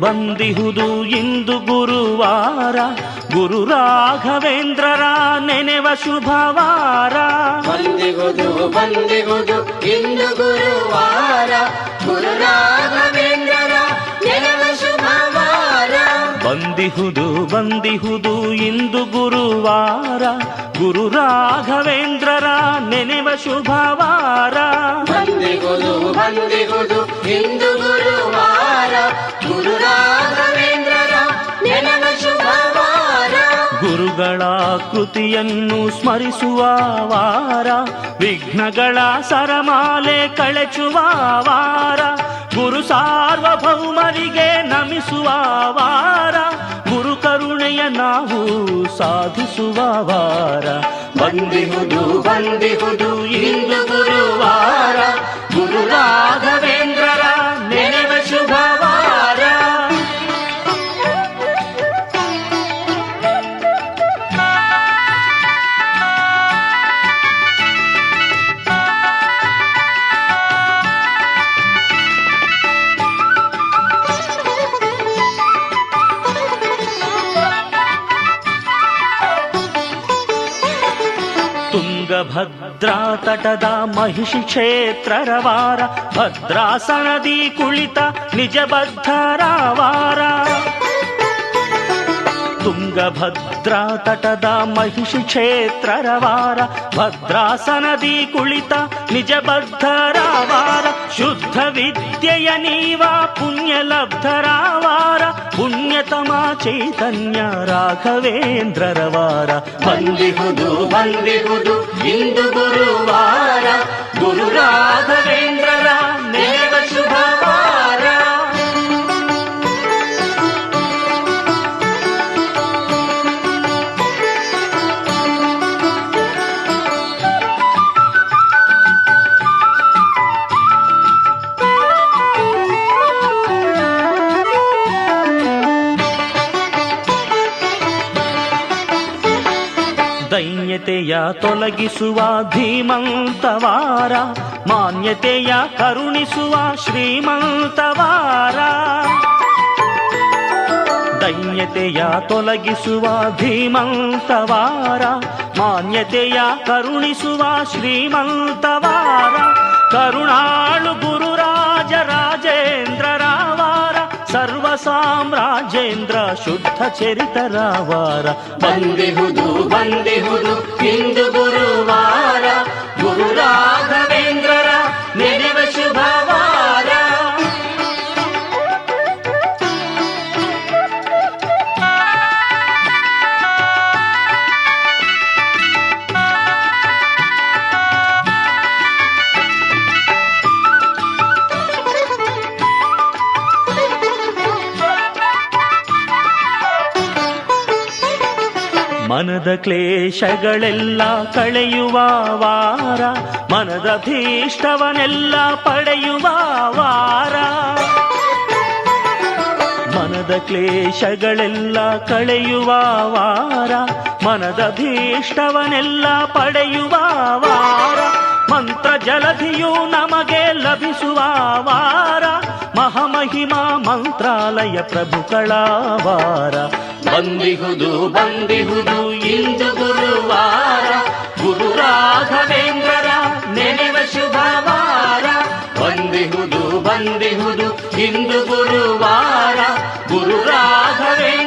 ಬಂದಿಹುದು ಇಂದು ಗುರುವಾರ, ಗುರು ರಾಘವೇಂದ್ರರ ನೆನೆವ ಶುಭವಾರ. ಬಂದಿಹುದು ಇಂದು ಗುರುವಾರ, ಗುರು ರಾಘವೇಂದ್ರರ ನೆನೆವ ಶುಭವಾರ. ಬಂದಿಹುದು ಇಂದು ಗುರುವಾರ, ಗುರು ರಾಘವೇಂದ್ರರ ನೆನೆವ ಶುಭವಾರ. ಬಂದಿಹುದು ಇಂದು ಗುರುವಾರ, ಗುರು ರಾಘವೇಂದ್ರರ ನೆನೆವ ಶುಭವಾರ. ಗುರುಗಳ ಕೃತಿಯನ್ನು ಸ್ಮರಿಸುವ ವಾರ, ವಿಘ್ನಗಳ ಸರಮಾಲೆ ಕಳೆಚುವ ವಾರ. ಗುರು ಸಾರ್ವಭೌಮರಿಗೆ ನಮಿಸುವ ವಾರ, ಗುರು ಕರುಣೆಯ ನಾವು ಸಾಧಿಸುವ ವಾರ. ಬಂದಿಹುದು ಇಂದು ಗುರುವಾರ, ಗುರು ರಾಘವೇಂದ್ರರ ನೆನೆವ ಶುಭವಾರ. ತುಂಗಭದ್ರಾ ತಟದ ಮಹಿಷಿ ಕ್ಷೇತ್ರರ ವಾರ, ಭದ್ರಾಸನದಿ ಕುಳಿತ ನಿಜ ಬದ್ಧರ ವಾರ. ತುಂಗಭದ್ರಾ ತಟದ ಮಹಿಷಿ ಕ್ಷೇತ್ರರ ವಾರ, ಭದ್ರಾಸನದಿ ಕುಳಿತ ನಿಜ ಬದ್ಧರ ವಾರ. ಶುದ್ಧ ವಿದ್ಯೆಯ ನೀವ ಪುಣ್ಯ ಲಬ್ಧರ ವಾರ, ಪುಣ್ಯತಮ ಚೈತನ್ಯ ರಾಘವೇಂದ್ರರ ವಾರ. ಬಂದಿಹುದು ಇಂದು ಗುರುವಾರ, ಗುರು ರಾಘವೇಂದ್ರರ ನೆನೆವ ಶುಭವಾರ. ದೈನ್ಯತೆಯ ತೊಲಗಿಸುವ ಧೀಮಂತವಾರ, ಮಾನ್ಯತೆಯ ಕರುಣಿಸುವ ಶ್ರೀಮಂತವಾರ. ದೈನ್ಯತೆಯ ತೊಲಗಿಸುವ ಧೀಮಂತವಾರ, ಮಾನ್ಯತೆಯ ಕರುಣಿಸುವ ಶ್ರೀಮಂತವಾರ. ಕರುಣಾಳು ಗುರುರಾಜ ರಾಜೇಂದ್ರರ ವಾರ, ಸರ್ವ ಸಾಮ್ರಾಜೇಂದ್ರ ಶುದ್ಧ ಚರಿತರ ವಾರ. ಬಂದಿಹುದು ಇಂದು ಗುರುವಾರ, ಗುರು ರಾಘವೇಂದ್ರರ ನೆನೆವ ಶುಭವಾರ. ಮನದ ಕ್ಲೇಶಗಳೆಲ್ಲ ಕಳೆಯುವ ವಾರ, ಮನದ ಭೀಷ್ಟವನೆಲ್ಲ ಪಡೆಯುವ ವಾರ. ಮನದ ಕ್ಲೇಶಗಳೆಲ್ಲ ಕಳೆಯುವ ವಾರ, ಮನದ ಭೀಷ್ಟವನೆಲ್ಲ ಪಡೆಯುವ ವಾರ. ಮಂತ್ರ ಜಲಧಿಯು ನಮಗೆ ಲಭಿಸುವ ವಾರ, ಮಹಾಮಹಿಮಾ ಮಂತ್ರಾಲಯ ಪ್ರಭುಗಳ ವಾರ. ಬಂದಿಹುದು ಇಂದು ಗುರುವಾರ, ಗುರು ರಾಘವೇಂದ್ರರ ನೆನೆವ ಶುಭವಾರ. ಬಂದಿಹುದು ಇಂದು ಗುರುವಾರ, ಗುರು ರಾಘವೇಂದ್ರ